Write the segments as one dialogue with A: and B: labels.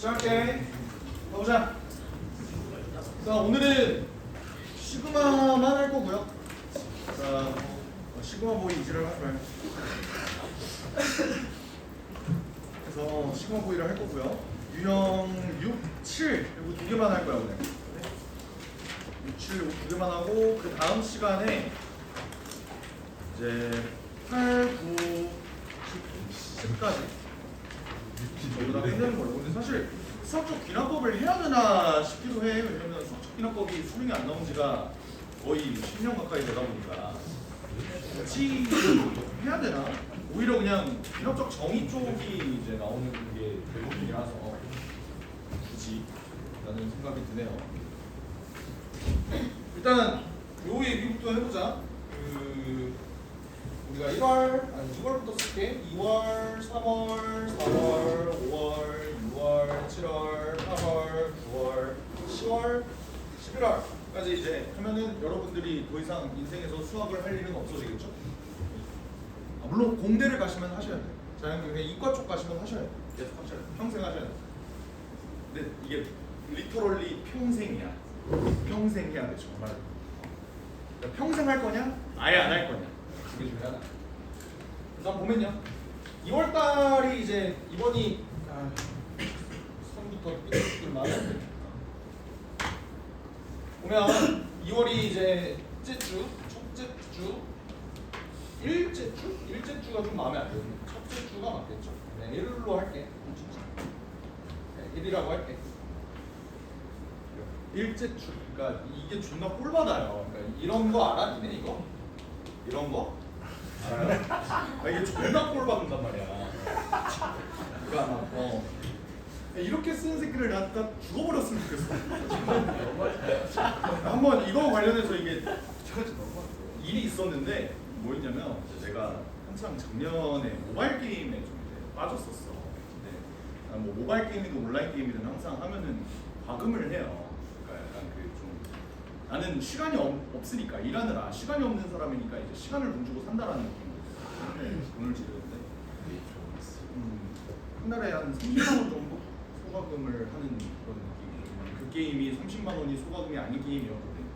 A: 시작할게. 가보자. 자, 오늘은 시그마만 할 거고요. 자, 시그마 보이 이지랄 하지 말고. 그래서 시그마 보이를 할 거고요. 유형 6, 7 그리고 두 개만 할 거야 오늘. 6, 7 두 개만 하고 그 다음 시간에 이제 8, 9, 10까지 전부 다 끝내는 거예요. 근데 사실 수학적 귀납법을 해야 되나 싶기도 해. 왜냐면 수학적 귀납법이 수능이 안 나온 지가 거의 10년 가까이 되다 보니까 같이 해야 되나? 오히려 그냥 귀납적 정의 쪽이 이제 나오는 게 대부분이라서 굳이 라는 생각이 드네요. 일단 요 얘기부터 해보자. 우리가 1월, 아니 6월부터 쓸게. 2월, 3월, 4월, 5월, 6월, 7월, 8월, 9월, 10월, 11월까지 이제 하면은 여러분들이 더 이상 인생에서 수학을 할 일은 없어지겠죠? 물론 공대를 가시면 하셔야 돼요. 자연경제 이과 쪽 가시면 하셔야 돼요. 계속 하셔야 돼요. 평생 하셔야 돼요. 근데 이게 리터럴리 평생이야. 평생 해야 돼 정말. 그러니까 평생 할 거냐? 아예 안 할 거냐? 그게 중요하다. 그래서 보면요. 2월 달이 이제 이번이 처음부터 삐뚤삐뚤 마음에 안 들죠. 보면 2월이 이제 첫째 주, 첫째 주, 일째 주? 일째 주가 좀 마음에 안 들어요. 첫째 주가 맞겠죠. 네, 1로 할게. 네, 1이라고 할게. 일째 주. 그러니까 이게 존나 꼴받아요. 그러니까 이런 거 알아? 니네 이거? 이런 거? 알아요? 이게 존나 꼴받는단 말이야. 그러니까 이렇게 쓰는 새끼를 나 죽어버렸으면 좋겠어. 한번 이거 관련해서 이게 일이 있었는데 뭐였냐면 제가 한창 작년에 모바일 게임에 좀 이제 빠졌었어. 근데 뭐 모바일 게임이든 온라인 게임이든 항상 하면은 과금을 해요. 그러니까 약간 그 좀 나는 시간이 없으니까 일하느라 시간이 없는 사람이니까 이제 시간을 돈 주고 산다라는 느낌으로 돈을 지르는데 한 달에 한 30만 원 정도 소가금을 하는 그런 느낌이에요. 그 게임이 30만 원이 소가금이 아닌 게임이었거든요.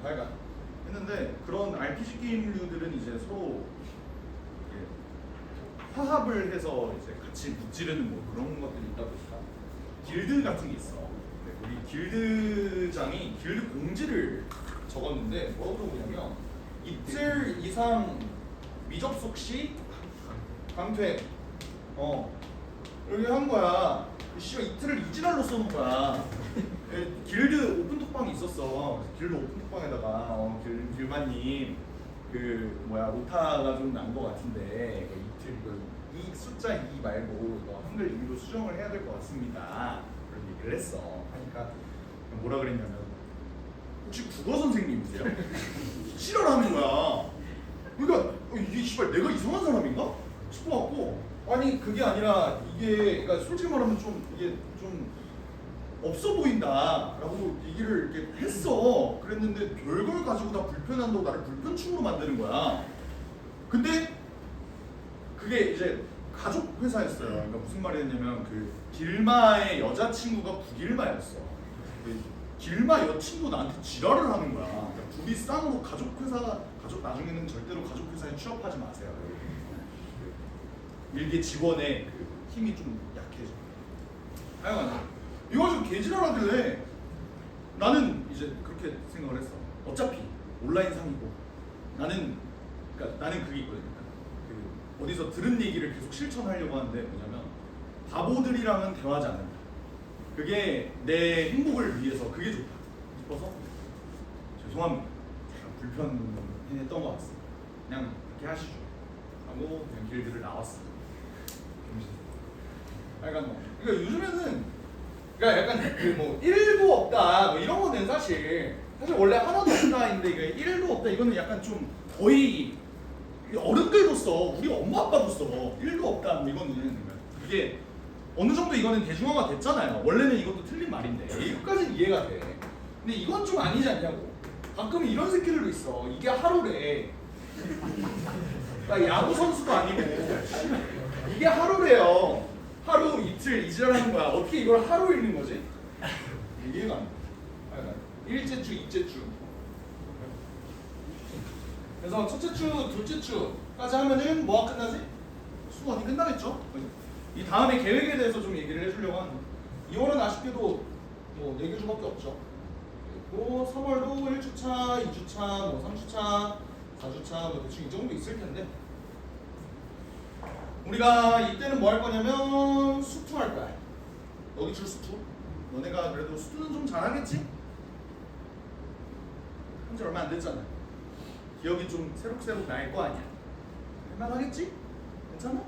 A: 하여간 했는데 그런 RPG 게임류들은 이제 서로 화합을 해서 이제 같이 무찌르는 뭐 그런 것들이 있다 보니까 길드 같은 게 있어. 우리 길드장이 길드 공지를 적었는데 뭐라고 적었냐면 이틀 이상 미접속 시 강퇴. 이렇게 한 거야. 씨발 이틀을 이지랄로 써놓은 거야. 길드 오픈톡방이 있었어. 길드 오픈톡방에다가 길마님 그 뭐야 오타가 좀 난 거 같은데 이틀 이 숫자 2 말고 한글 2로 수정을 해야 될 것 같습니다. 그런 얘기를 했어. 하니까 뭐라 그랬냐면 혹시 국어 선생님이세요? 싫어라는 거야. 그러니까 이게 씨발 내가 이상한 사람인가? 싶어갖고 아니 그게 아니라 이게 그러니까 솔직히 말하면 좀 이게 좀 없어 보인다라고 얘기를 이렇게 했어. 그랬는데 별걸 가지고 다 불편한다고 나를 불편충으로 만드는 거야. 근데 그게 이제 가족 회사였어요. 그러니까 무슨 말이었냐면 그 길마의 여자친구가 북일마였어. 길마 여친도 나한테 지랄을 하는 거야. 그러니까 둘이 쌍으로 가족 나중에는 절대로 가족 회사에 취업하지 마세요. 일개 직원의 그 힘이 좀 약해져. 하여간 이거 좀 개지랄하길래 나는 이제 그렇게 생각을 했어. 어차피 온라인 상이고 나는 그게 있거든. 그 어디서 들은 얘기를 계속 실천하려고 하는데 뭐냐면 바보들이랑은 대화하지 않는다. 그게 내 행복을 위해서 그게 좋다 싶어서 죄송합니다. 제가 불편했던 것 같습니다. 그냥 그렇게 하시죠. 하고 그냥 길들을 나왔어. 약간 그러니까 요즘에는 그러니까 약간 그 뭐 1도 없다 뭐 이런 거는 사실 원래 하나도 없다인데 이게 1도 없다 이거는 약간 좀 거의 어른들도 써. 우리 엄마 아빠도 써. 1도 없다 뭐 이거는 이게 어느 정도 이거는 대중화가 됐잖아요. 원래는 이것도 틀린 말인데 이것까지는 이해가 돼. 근데 이건 좀 아니지 않냐고. 가끔 이런 새끼들도 있어. 이게 하루래. 나 야구 선수도 아니고 이게 하루래요. 하루 이틀 이지랄하는 거야. 어떻게 이걸 하루 읽는 거지? 이해가 안 돼. 일째 주, 이째 주. 그래서 첫째 주, 둘째 주까지 하면은 뭐가 끝나지? 수원이 끝나겠죠? 이 다음에 계획에 대해서 좀 얘기를 해주려고 하는 거예요. 2월은 아쉽게도 뭐 4개주밖에 없죠. 그리고 3월도 1주차, 2주차, 뭐 3주차, 4주차 뭐 대충 이 정도 있을 텐데 우리가 이때는 뭐 할 거냐면 수투 할 거야. 너희 줄 수투? 너네가 그래도 수투는 좀 잘하겠지? 한지 얼마 안 됐잖아. 기억이 좀 새록새록 날 거 아니야. 할만하겠지? 괜찮아?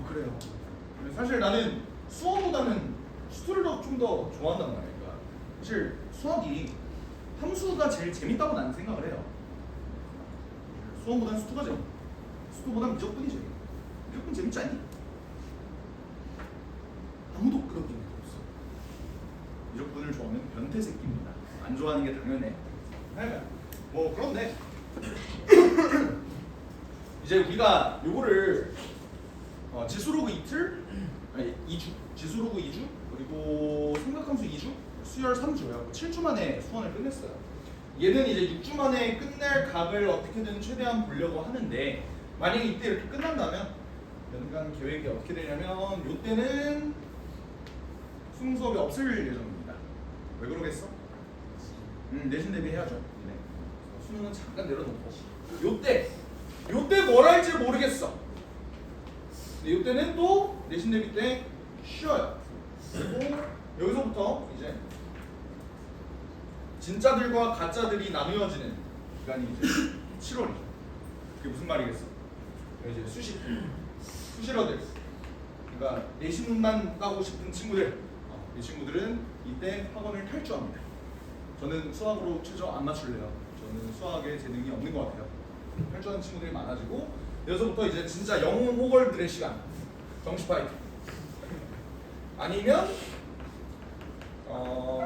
A: 그래요. 사실 나는 수어보다는 수투를 좀 더 좋아한단 말이야. 그러니까 사실 수학이 함수가 제일 재밌다고 나는 생각을 해요. 수어보다는 수투가 재밌어. 수투보다는 미적분이 재밌어. 미적분 재밌지 않니? 아무도 그런 게 없어. 미적분을 좋아하면 변태 새끼입니다. 안 좋아하는 게 당연해. 뭐 그런데 이제 우리가 요거를 지수로그 이틀, 아니 2주, 지수로그 2주, 그리고 삼각함수 2주, 수열 3주요. 7주 만에 수원을 끝냈어요. 얘는 이제 6주 만에 끝낼 각을 어떻게든 최대한 보려고 하는데 만약에 이때 이렇게 끝난다면 연간 계획이 어떻게 되냐면 요때는 수능 수업이 없을 예정입니다. 왜 그러겠어? 내신 대비해야죠. 네. 수능은 잠깐 내려놓고 요때 뭘 할지 모르겠어. 근데 요때는 또 내신 대비 때 쉬어요. 그리고 여기서부터 이제 진짜들과 가짜들이 나누어지는 기간이 이제 7월이죠. 그게 무슨 말이겠어? 이제 수시러들. 그러니까 내신만 따고 싶은 친구들, 이 친구들은 이때 학원을 탈주합니다. 저는 수학으로 최저 안 맞출래요. 저는 수학에 재능이 없는 것 같아요. 탈주하는 친구들이 많아지고 여기서부터 이제 진짜 영웅 호걸들의 시간, 정시 파이트. 아니면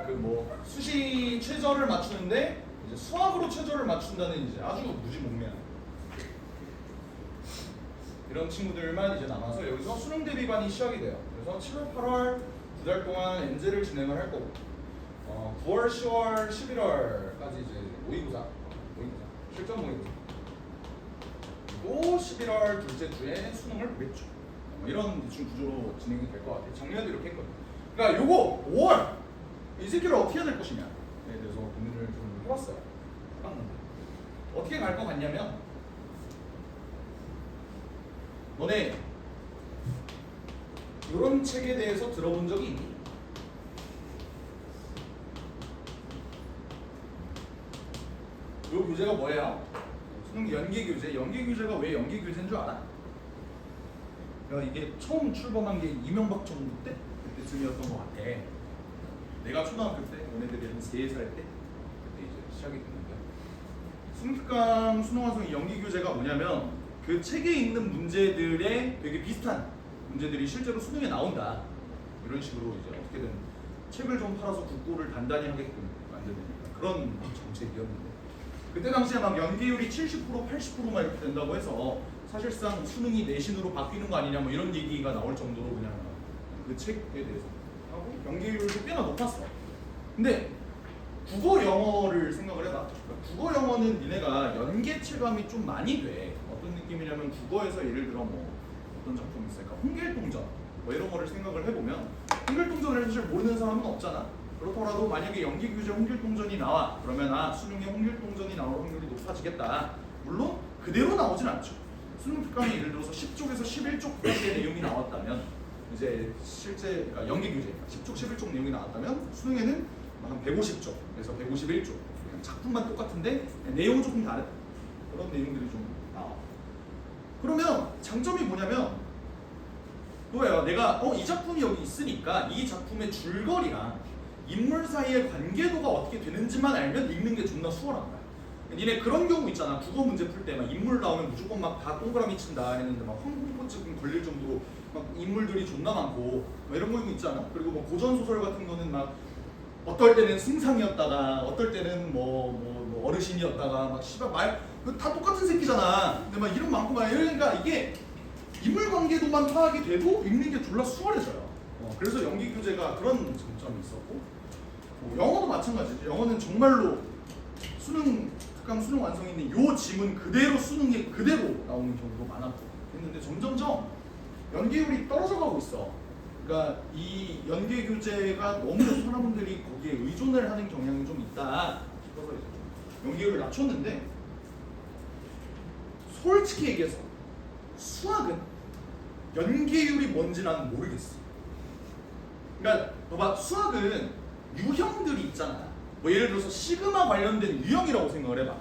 A: 그 뭐 수시 최저를 맞추는데 이제 수학으로 최저를 맞춘다는 이제 아주 무지몽매한 이런 친구들만 이제 남아서 여기서 수능 대비반이 시작이 돼요. 그래서 7월, 8월 2달 동안 엔젤을 진행을 할 거고 9월, 10월, 11월까지 이제 모의고사 실전 모의고사 그리고 11월 둘째 주에 수능을 보겠죠. 이런 대충 구조로 진행이 될 것 같아요. 작년에도 이렇게 했거든요. 그러니까 요거 5월 이 새끼를 어떻게 해야 될 것이냐에 대해서 고민을 좀 해봤어요. 어떻게 갈 것 같냐면 너네 이런 책에 대해서 들어본 적이 있니? 이 교재가 뭐예요? 수능 연계 교재. 연계 교재가 왜 연계 교재인 줄 알아? 그러니까 이게 처음 출범한 게 이명박 정부 때 그때쯤이었던 것 같아. 내가 초등학교 때, 너네들이 한 3살 때 그때 이제 시작이 됐는데 수능특강 수능완성 연계 교재가 뭐냐면 그 책에 있는 문제들에 되게 비슷한 문제들이 실제로 수능에 나온다. 이런 식으로 이제 어떻게든 책을 좀 팔아서 국고를 단단히 하게끔 만드는 그런 정책이었는데 그때 당시에 막 연계율이 70%, 80%막 이렇게 된다고 해서 사실상 수능이 내신으로 바뀌는 거 아니냐 뭐 이런 얘기가 나올 정도로 그냥 그 책에 대해서 하고 연계율도 꽤나 높았어. 근데 국어 영어를 생각을 해봐. 국어 영어는 니네가 연계 체감이 좀 많이 돼. 어떤 느낌이냐면 국어에서 예를 들어 뭐 어떤 작품이 있을까? 홍길동전 뭐 이런 거를 생각을 해보면 홍길동전을 사실 모르는 사람은 없잖아. 그렇더라도 만약에 연계 교재 홍길동전이 나와 그러면 수능에 홍길동전이 나올 확률이 높아지겠다. 물론 그대로 나오진 않죠. 수능 특강에 예를 들어서 10쪽에서 11쪽까지의 내용이 나왔다면 이제 실제 그러니까 연계 교재 10쪽, 11쪽 내용이 나왔다면 수능에는 한 150쪽에서 151쪽 작품만 똑같은데 내용은 조금 다른 그런 내용들이 좀 나와. 그러면 장점이 뭐냐면 뭐예요? 내가 이 작품이 여기 있으니까 이 작품의 줄거리랑 인물 사이의 관계도가 어떻게 되는지만 알면 읽는 게 존나 수월한 거야. 니네 그런 경우 있잖아. 국어 문제 풀 때 막 인물 나오면 무조건 막 다 동그라미 친다 했는데 막 황공포증 걸릴 정도로 막 인물들이 존나 많고 막 이런 경우 있잖아. 그리고 뭐 고전 소설 같은 거는 막 어떨 때는 승상이었다가 어떨 때는 뭐 어르신이었다가 막 씨발 말 다 똑같은 새끼잖아. 근데 막 이름 많고 막 이러니까 이게 인물관계도만 파악이 되고 읽는 게 졸라 수월해져요. 그래서 연기 교재가 그런 장점이 있었고, 영어도 마찬가지죠. 영어는 정말로 수능 특강 수능 완성에 있는 요 지문 그대로 수능에 그대로 나오는 경우도 많았고 했는데 점점점 연계율이 떨어져 가고 있어. 그러니까 이 연계 교재가 너무 사람들이 거기에 의존을 하는 경향이 좀 있다 싶어서 이제 좀 연계율을 낮췄는데, 솔직히 얘기해서 수학은 연계율이 뭔지 나는 모르겠어. 그러니까 봐봐, 수학은 유형들이 있잖아. 뭐 예를 들어서 시그마 관련된 유형이라고 생각을 해봐.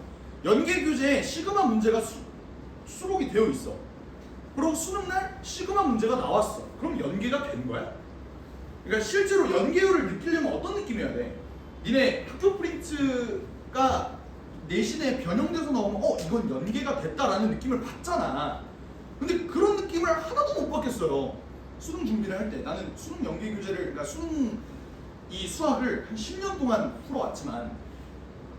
A: 연계 교재에 시그마 문제가 수록이 되어 있어. 그리고 수능날 시그마 문제가 나왔어. 그럼 연계가 된 거야? 그러니까 실제로 연계율을 느끼려면 어떤 느낌이어야 돼? 니네 학교 프린트가 내신에 변형돼서 나오면 이건 연계가 됐다라는 느낌을 받잖아. 근데 그런 느낌을 하나도 못 받겠어요. 수능 준비를 할 때 나는 수능 연계 교재를, 그러니까 수능 이 수학을 한 10년 동안 풀어왔지만,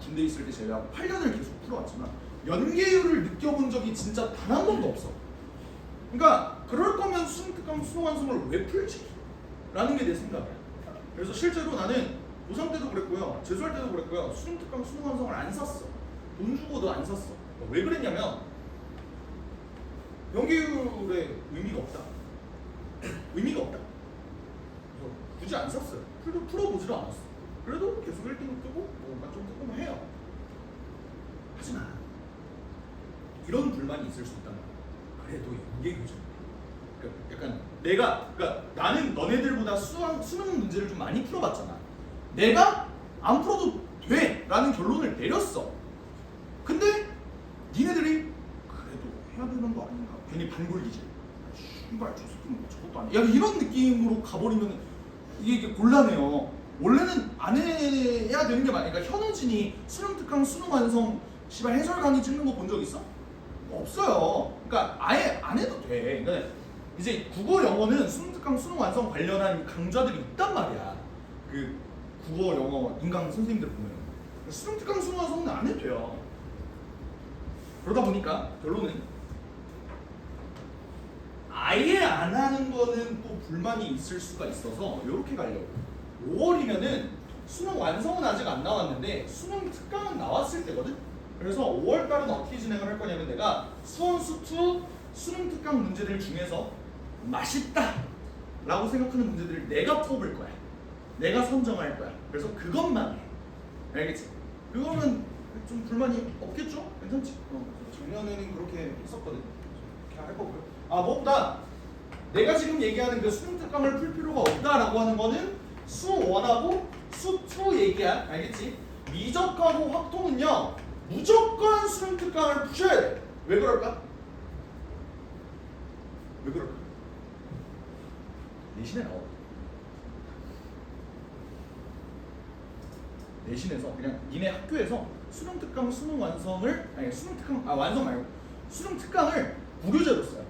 A: 군대 있을 때 제가 8년을 계속 풀어왔지만 연계율을 느껴본 적이 진짜 단 한 번도 없어. 그러니까 그럴 거면 수능 특강 수능 완성을 왜 풀지? 라는 게 내 생각이야. 그래서 실제로 나는 고3 때도 그랬고요, 재수할 때도 그랬고요, 수능 특강 수능 완성을 안 샀어. 돈 주고도 안 샀어. 왜 그랬냐면 연계율에 의미가 없다. 의미가 없다. 그래서 굳이 안 샀어요. 풀어보지도 않았어. 그래도 계속 1등급 뜨고 뭔가 좀 뜨고 해요. 하지만 이런 불만이 있을 수 있단 말이야. 그래도 연계 교재. 그러니까 약간 그러니까 나는 너네들보다 수능 문제를 좀 많이 풀어봤잖아. 내가 안 풀어도 돼! 라는 결론을 내렸어. 근데 니네들이 그래도 해야 되는 거 아닌가? 괜히 반골기질. 신발 저것도 아니야. 야, 이런 느낌으로 가버리면 이게 곤란해요. 원래는 안 해야 되는 게 맞아요. 그러니까 현우진이 수능 특강 수능 완성 시발 해설 강의 찍는 거 본 적 있어? 없어요. 그러니까 아예 안 해도 돼. 그러니까 이제 국어 영어는 수능 특강 수능 완성 관련한 강좌들이 있단 말이야. 그 국어 영어 인강 선생님들 보면 수능 특강 수능 완성은 안 해도 돼요. 그러다 보니까 결론은 아예 안 하는 거는 또 불만이 있을 수가 있어서 이렇게 가려고. 5월이면은 수능 완성은 아직 안 나왔는데 수능 특강은 나왔을 때거든. 그래서 5월 달은 어떻게 진행을 할 거냐면, 내가 수원 수투 수능 특강 문제들 중에서 맛있다 라고 생각하는 문제들을 내가 뽑을 거야. 내가 선정할 거야. 그래서 그것만 해. 알겠지? 그거는 좀 불만이 없겠죠? 괜찮지? 작년에는 그렇게 했었거든. 그렇게 할 거고요. 무엇보다 내가 지금 얘기하는 그 수능 특강을 풀 필요가 없다라고 하는 거는 수1하고 수2 얘기야. 알겠지? 미적하고 확통은요 무조건 수능 특강을 푸셔야 돼. 왜 그럴까? 왜 그럴까? 내신에 나와. 내신에서 그냥 니네 학교에서 수능 특강 수능 완성을, 아니 수능 특강 완성 말고 수능 특강을 무료제로 써요.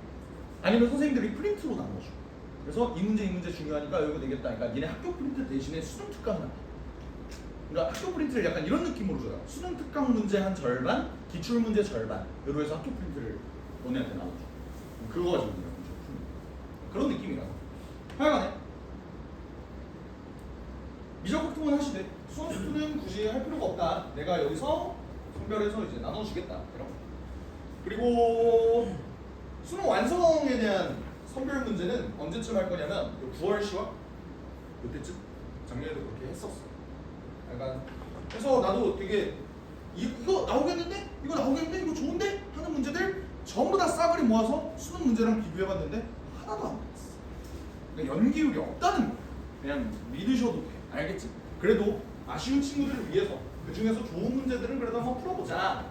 A: 아니면 선생님들이 프린트로 나눠줘. 그래서 이 문제 중요하니까 이거 되겠다. 그러니까 니네 학교 프린트 대신에 수능 특강을 나눠. 그러니까 학교 프린트를 약간 이런 느낌으로 줘요. 수능 특강 문제 한 절반, 기출 문제 절반. 이로 해서 학교 프린트를 너네한테 나눠줘. 그거 가지고 그런 느낌이라고. 하여간에 미적학통은 하시되 수험수는 굳이 할 필요가 없다. 내가 여기서 선별해서 이제 나눠주겠다. 그리고 수능 완성에 대한 선별 문제는 언제쯤 할 거냐면 9월, 10월? 이때쯤? 작년에도 그렇게 했었어. 약간 그래서 나도 되게 이거 나오겠는데? 이거 나오겠는데? 이거 좋은데? 하는 문제들 전부 다 싸그리 모아서 수능 문제랑 비교해봤는데 하나도 안 나왔어. 그러니까 연기율이 없다는 거야. 그냥 믿으셔도 돼. 알겠지? 그래도 아쉬운 친구들을 위해서 그 중에서 좋은 문제들은 그래도 한번 풀어보자.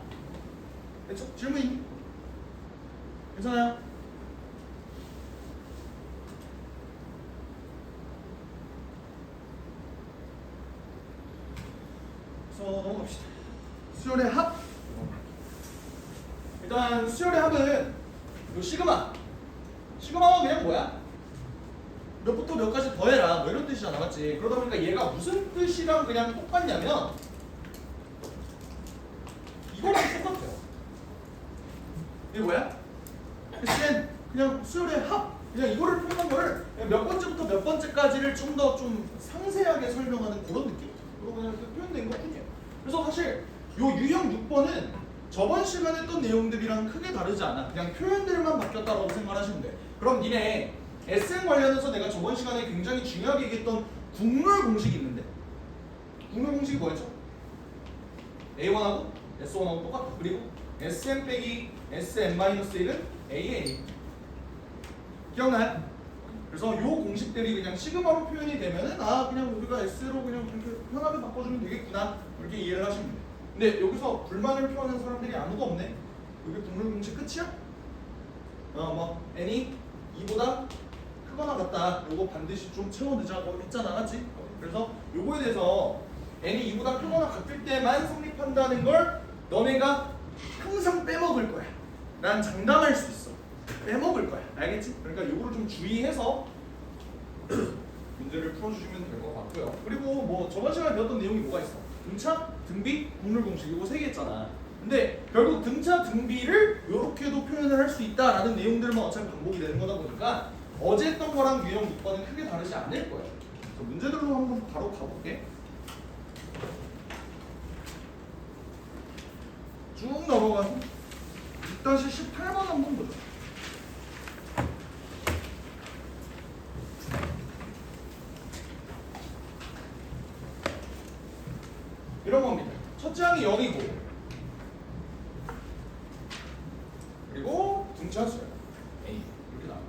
A: 됐죠? 질문 있니? 괜찮아요? 그래서 넘어갑시다. 수열의 합. 일단 수열의 합은 요 시그마가 그냥 뭐야? 몇부터 몇까지 더해라 뭐 이런 뜻이잖아, 맞지? 그러다 보니까 얘가 무슨 뜻이랑 그냥 똑같냐면 이거랑 똑같아요. 이게 뭐야? SN 그냥 수열의 합, 그냥 이거를 표현한 거를 몇 번째부터 몇 번째까지를 좀 더 좀 상세하게 설명하는 그런 느낌? 그거 그냥 이렇게 표현된 것 뿐이에요. 그래서 사실 요 유형 6번은 저번 시간에 했던 내용들이랑 크게 다르지 않아. 그냥 표현들만 바뀌었다라고 생각하시면 돼. 그럼 니네 SN 관련해서 내가 저번 시간에 굉장히 중요하게 얘기했던 국룰 공식이 있는데, 국룰 공식이 뭐였죠? A1하고 S1하고 똑같아. 그리고 SN 빼기 SN-1은 AN이 기억나요? 그래서 요 공식들이 그냥 시그마로 표현이 되면은 아 그냥 우리가 S로 그냥 이렇게 편하게 바꿔주면 되겠구나 이렇게 이해를 하시면 돼요. 근데 여기서 불만을 표하는 사람들이 아무도 없네. 이게 국룰 공식 끝이야? 뭐 n이 2보다 크거나 같다. 요거 반드시 좀 채워 넣자고 했잖아, 맞지? 그래서 요거에 대해서 n이 2보다 크거나 같을 때만 성립한다는 걸 너네가 항상 빼먹을 거야. 난 장담할 수 있어. 빼먹을 거야. 알겠지? 그러니까 요거를 좀 주의해서 문제를 풀어주시면 될 것 같고요. 그리고 뭐 저번 시간에 배웠던 내용이 뭐가 있어? 등차, 등비, 국룰 공식 이거 3개 했잖아. 근데 결국 등차, 등비를 이렇게도 표현을 할 수 있다라는 내용들만 어차피 반복이 되는 거다 보니까 어제 했던 거랑 유형 6번은 크게 다르지 않을 거예요. 그래서 문제들로 한번 바로 가볼게. 쭉 넘어가서 6-18번 한번 보죠. 이런 겁니다. 첫째 항이 0이고 그리고 등차 수열 A 이렇게 나와요.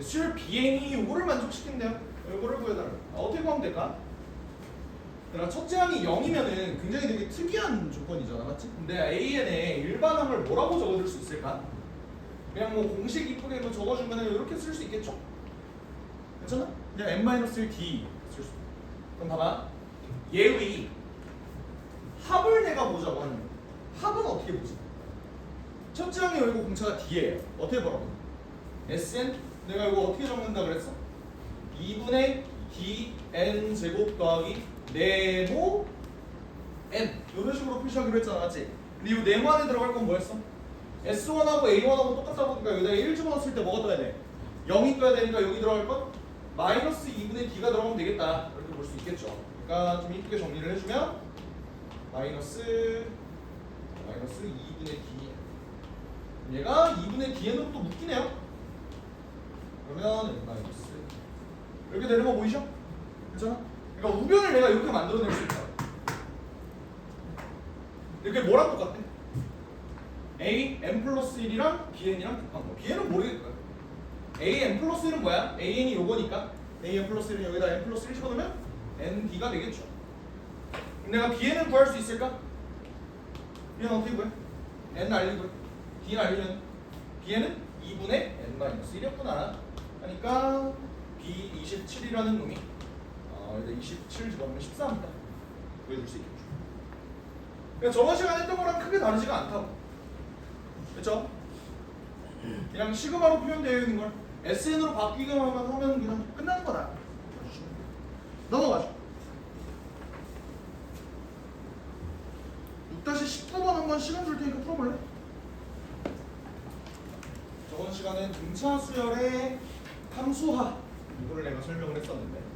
A: 수열 Bn이 요거를 만족시킨대요. 요거를 구해달라고. 어떻게 구하면 될까? 그러니까 첫째 항이 0이면은 굉장히 되게 특이한 조건이잖아, 맞지? 근데 AN의 일반항을 뭐라고 적어줄 수 있을까? 그냥 뭐 공식 이쁘게 뭐 적어주면은 이렇게 쓸 수 있겠죠? 괜찮아? 그냥 n-1d 쓸 수 있어. 그럼 봐봐. 얘의 합을 내가 보자고 하는 거야. 합은 어떻게 보지? 첫째 항이 여기고 공차가 D예요. 어떻게 보라고? Sn? 내가 이거 어떻게 적는다 그랬어? 2분의 Dn 제곱 더하기 네모 N 이런 식으로 표시하기로 했잖아, 맞지? 근데 이 네모 안에 들어갈 건 뭐였어? S1하고 A1하고 똑같다 보니까 여기다 1 집어넣었을 때 뭐가 떠야 돼? 0이 떠야 되니까 여기 들어갈 건 마이너스 2분의 D가 들어가면 되겠다 이렇게 볼 수 있겠죠. 그러니까 좀 이쁘게 정리를 해주면 마이너스 2분의 D 얘가 2분의 Dn으로 또 묶이네요. 그러면 마이너스 이렇게 되는 거 보이죠? 괜찮아? 그러니까 우변을 내가 이렇게 만들어낼 수 있다. 이렇게 뭐랑 똑같아? A, n 플러스 1이랑 bn이랑 곱한 거. bn은 모르겠다. a, n 플러스 1은 뭐야? an이 요거니까 a, n 플러스 1은 여기다 n 플러스 1 집어넣으면 n, d가 되겠죠. 그럼 내가 bn을 구할 수 있을까? bn 어떻게 구해? n 알리고요. d 알리면 bn은 2분의 n-1이었구나. 하니까 b27이라는 놈이 일단 27 집어넣으면 14입니다. 구해줄 수 있겠죠. 그러니까 저번 시간에 했던 거랑 크게 다르지가 않다고. 그렇죠? 그냥 시그마로 표현되어 있는 걸 SN으로 바뀌기만 하면 그냥 끝나는 거다. 넘어가죠. 6-19번 한번 시간 줄 테니까 풀어볼래? 저번 시간엔 등차 수열의 함수화 이거를 내가 설명을 했었는데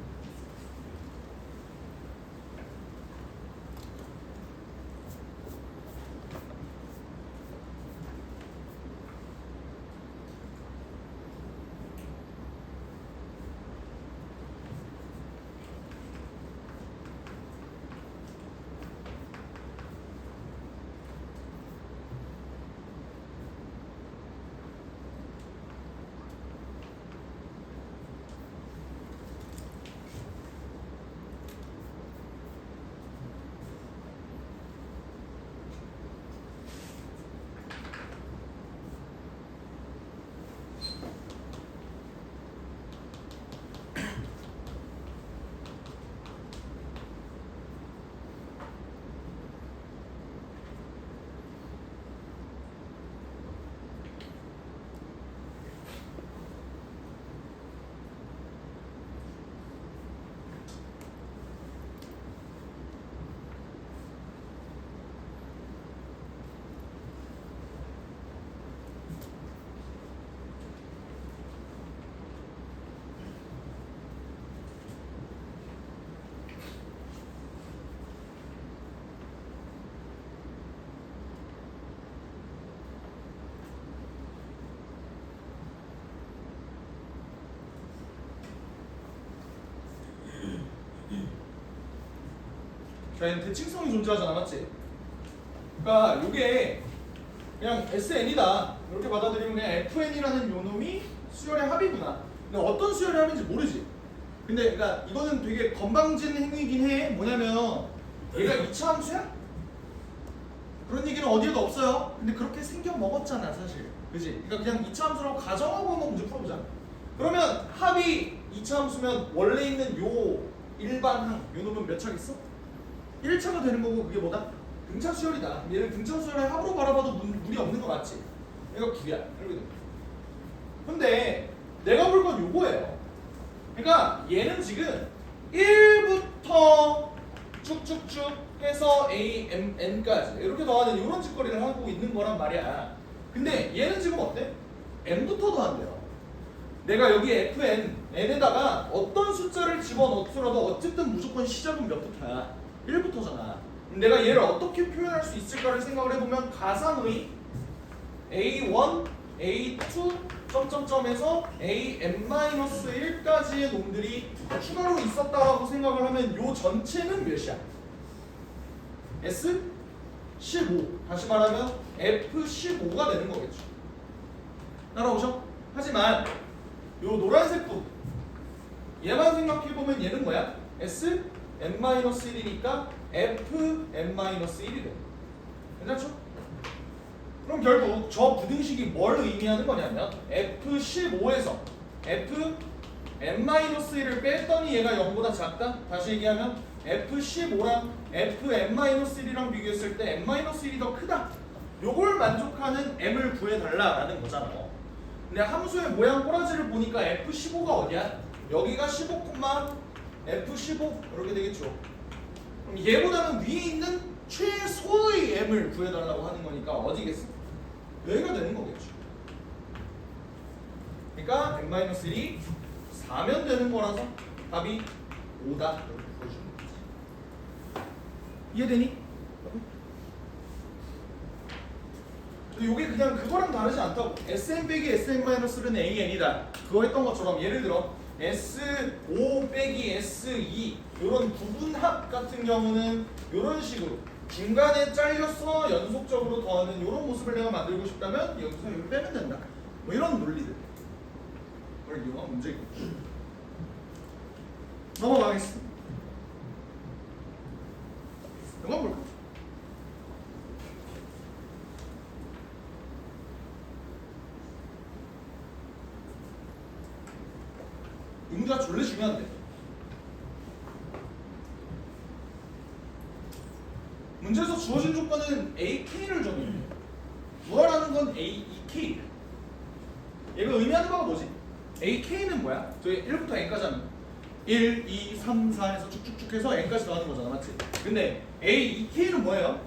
A: 대칭성이 존재하잖아, 맞지? 그러니까 이게 그냥 SN이다 이렇게 받아들이면 그냥 FN이라는 요놈이 수열의 합이구나. 근데 어떤 수열의 합인지 모르지. 근데 그러니까 이거는 되게 건방진 행위이긴 해. 뭐냐면 얘가 2차 함수야? 그런 얘기는 어디에도 없어요. 근데 그렇게 생겨 먹었잖아 사실. 그지? 그러니까 그냥 2차 함수라고 가정하고 한번 문제 풀어보자. 그러면 합이 2차 함수면 원래 있는 요 일반항 요 놈은 몇 차겠어? 1차가 되는 거고 그게 뭐다? 등차 수열이다. 얘를 등차 수열의 합으로 바라봐도 무리 없는 거 맞지? 얘가 9야. 이렇게 됩니다. 근데 내가 볼 건 요거예요. 그러니까 얘는 지금 1부터 쭉쭉쭉 해서 A, M, N까지 이렇게 더하는 이런 짓거리를 하고 있는 거란 말이야. 근데 얘는 지금 어때? M부터 더한대요. 내가 여기 FN, N에다가 어떤 숫자를 집어넣더라도 어쨌든 무조건 시작은 몇부터야? 1부터잖아. 내가 얘를 어떻게 표현할 수 있을까를 생각을 해보면 가상의 A1, A2, 점점점에서 AM-1까지의 놈들이 추가로 있었다라고 생각을 하면 요 전체는 몇이야? S15. 다시 말하면 F15가 되는 거겠죠. 따라오셔? 하지만 요 노란색 부 얘만 생각해보면 얘는 뭐야? Sn-1이니까 Fn-1이 돼. 괜찮죠? 그럼 결국 저 부등식이 뭘 의미하는 거냐면 F15에서 Fn-1을 뺐더니 얘가 0보다 작다? 다시 얘기하면 F15랑 Fn-1이랑 비교했을 때 n-1이 더 크다. 요걸 만족하는 m을 구해달라라는 거잖아. 근데 함수의 모양 꼬라지를 보니까 F15가 어디야? 여기가 15, F15 이렇게 되겠죠. 그럼 얘보다는 위에 있는 최소의 m을 구해달라고 하는 거니까 어디겠어? 여기가 되는 거겠죠. 그러니까 n-1이 4면 되는 거라서 답이 5다 이렇게 풀어주는 거지. 이해되니? 이게 그냥 그거랑 다르지 않다고. Sn 빼기 Sn-는 AN이다. 그거 했던 것처럼 예를 들어 S5 빼기 S2 이런 부분합 같은 경우는 이런 식으로 중간에 잘려서 연속적으로 더하는 이런 모습을 내가 만들고 싶다면 여기서 이걸 빼면 된다. 뭐 이런 논리들. 그걸 이용한 문제겠죠. 넘어가겠습니다. 이건 뭘까? 이 문제가 졸래 중요한데 문제에서 주어진 조건은 AK를 정해요. 무화라는 건 AEK. 얘가 의미하는 바가 뭐지? AK는 뭐야? 저희 1부터 N까지 하는 거 1, 2, 3, 4 해서 쭉쭉쭉 해서 N까지 더하는 거잖아, 맞지? 근데 AEK는 뭐예요?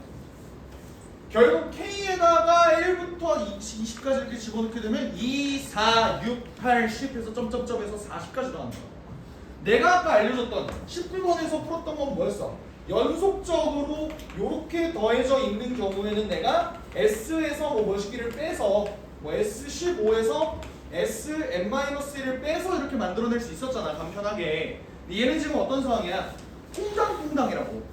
A: 결국 K에다가 1부터 20까지 이렇게 집어넣게 되면 2, 4, 6, 8, 10 해서 점점점에서 40까지 더하는 거야. 내가 아까 알려줬던 19번에서 풀었던 건 뭐였어? 연속적으로 이렇게 더해져 있는 경우에는 내가 S에서 뭐 시기를 빼서 뭐 S15에서 Sn-1을 빼서 이렇게 만들어낼 수 있었잖아, 간편하게. 근데 얘는 지금 어떤 상황이야? 통장통당이라고.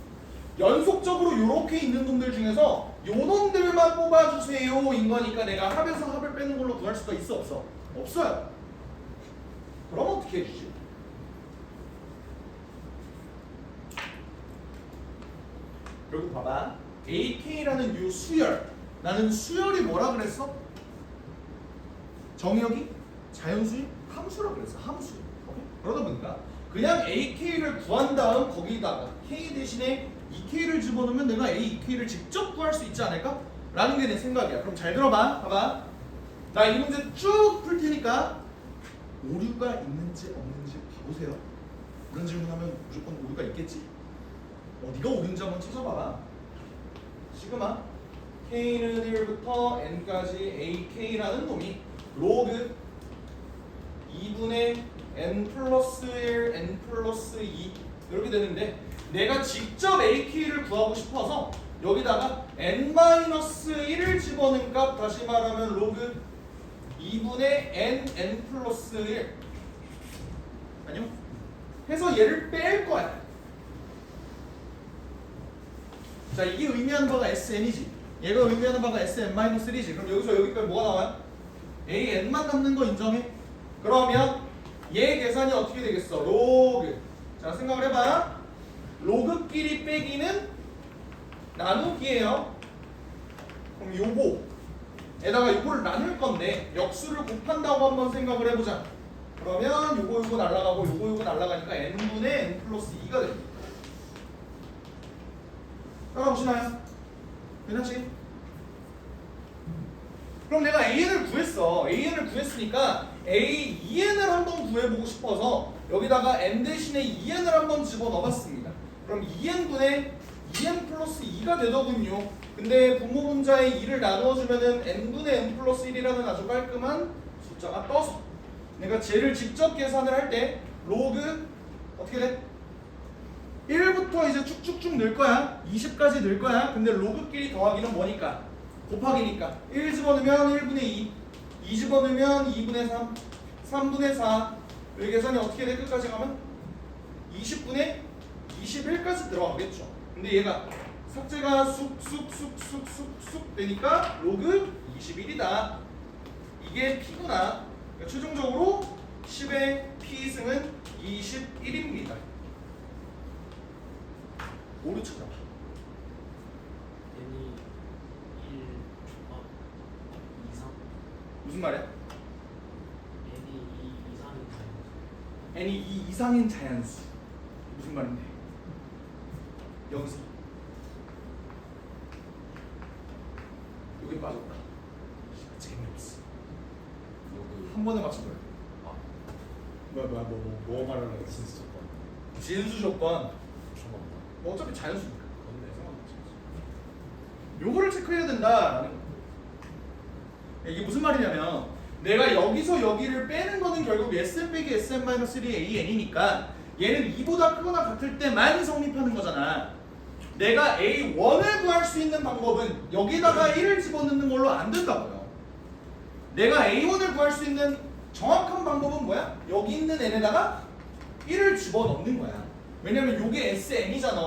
A: 연속적으로 이렇게 있는 놈들 중에서 요 놈들만 뽑아주세요 인 거니까 내가 합에서 합을 빼는 걸로 구할 수가 있어 없어? 없어요. 그럼 어떻게 해주지? 결국 봐봐. AK라는 요 수열, 나는 수열이 뭐라 그랬어? 정의역이 자연수의 함수라 그랬어. 함수. 그러다 보니까 그냥 AK를 구한 다음 거기다가 K 대신에 EK를 집어넣으면 내가 A, EK를 직접 구할 수 있지 않을까? 라는 게 내 생각이야. 그럼 잘 들어봐. 봐봐. 나 이 문제 쭉 풀 테니까 오류가 있는지 없는지 봐보세요. 이런 질문하면 무조건 오류가 있겠지? 어디가 오류인지 한번 찾아봐봐. 시그마 K는 1부터 N까지 AK라는 놈이 로그 2분의 N 플러스 1, N 플러스 2 이렇게 되는데 내가 직접 AK를 구하고 싶어서 여기다가 N-1을 집어넣은 값, 다시 말하면 로그 2분의 N 플러스 1 아니요? 해서 얘를 뺄 거야. 자, 이게 의미하는 바가 SN이지. 얘가 의미하는 바가 SN-1이지. 그럼 여기서 여기까지 뭐가 나와요? AN만 남는 거 인정해? 그러면 얘 계산이 어떻게 되겠어? 로그. 자, 생각을 해봐. 로그끼리 빼기는 나누기예요. 그럼 요거에다가 요거를 나눌 건데 역수를 곱한다고 한번 생각을 해보자. 그러면 요거 날라가고 요거 날라가니까 n분의 n 플러스 2가 됩니다. 따라오시나요? 괜찮지? 그럼 내가 an을 구했어. an을 구했으니까 a2n을 한번 구해보고 싶어서 여기다가 n 대신에 2n을 한번 집어넣어봤습니다. 그럼 2n분의 2n 플러스 2가 되더군요. 근데 분모분자에 2를 나누어주면은 n분의 n 플러스 1이라는 아주 깔끔한 숫자가 떠서 내가 쟤를 직접 계산을 할 때 로그 어떻게 돼? 1부터 이제 쭉쭉쭉 늘 거야. 20까지 늘 거야. 근데 로그끼리 더하기는 뭐니까? 곱하기니까 1 집어넣으면 1분의 2, 2 집어넣으면 2분의 3, 3분의 4. 여기 계산이 어떻게 돼? 끝까지 가면 20분의 21까지 들어가겠죠. 근데 얘가 삭제가 쑥쑥쑥쑥쑥쑥 되니까 로그 21이다. 이게 P구나. 그러니까 최종적으로 10의 P승은 21입니다. 오류 찾아봐.
B: n이 1 조각 이상
A: 무슨 말이야?
B: n이 2 이상인 자연수
A: n이 2 이상인 자연수. 무슨 말인데? 여기서 여기 빠졌다. 재미없어. 한 번에 맞춰버려. 뭐 말하려고?
C: 진수 조건.
A: 진수 조건.
C: 상관없나?
A: 뭐 어차피 자연수니까.
C: 그런데 상관없지.
A: 요거를 체크해야 된다라는 거. 이게 무슨 말이냐면 내가 여기서 여기를 빼는 거는 결국 Sn 빼기 Sn-1이 AN이니까 얘는 2보다 크거나 같을 때만 성립하는 거잖아. 내가 A1을 구할 수 있는 방법은 여기다가 1을 집어넣는 걸로 안 된다고요. 내가 A1을 구할 수 있는 정확한 방법은 뭐야? 여기 있는 n에다가 1을 집어넣는 거야. 왜냐면 요게 SN이잖아.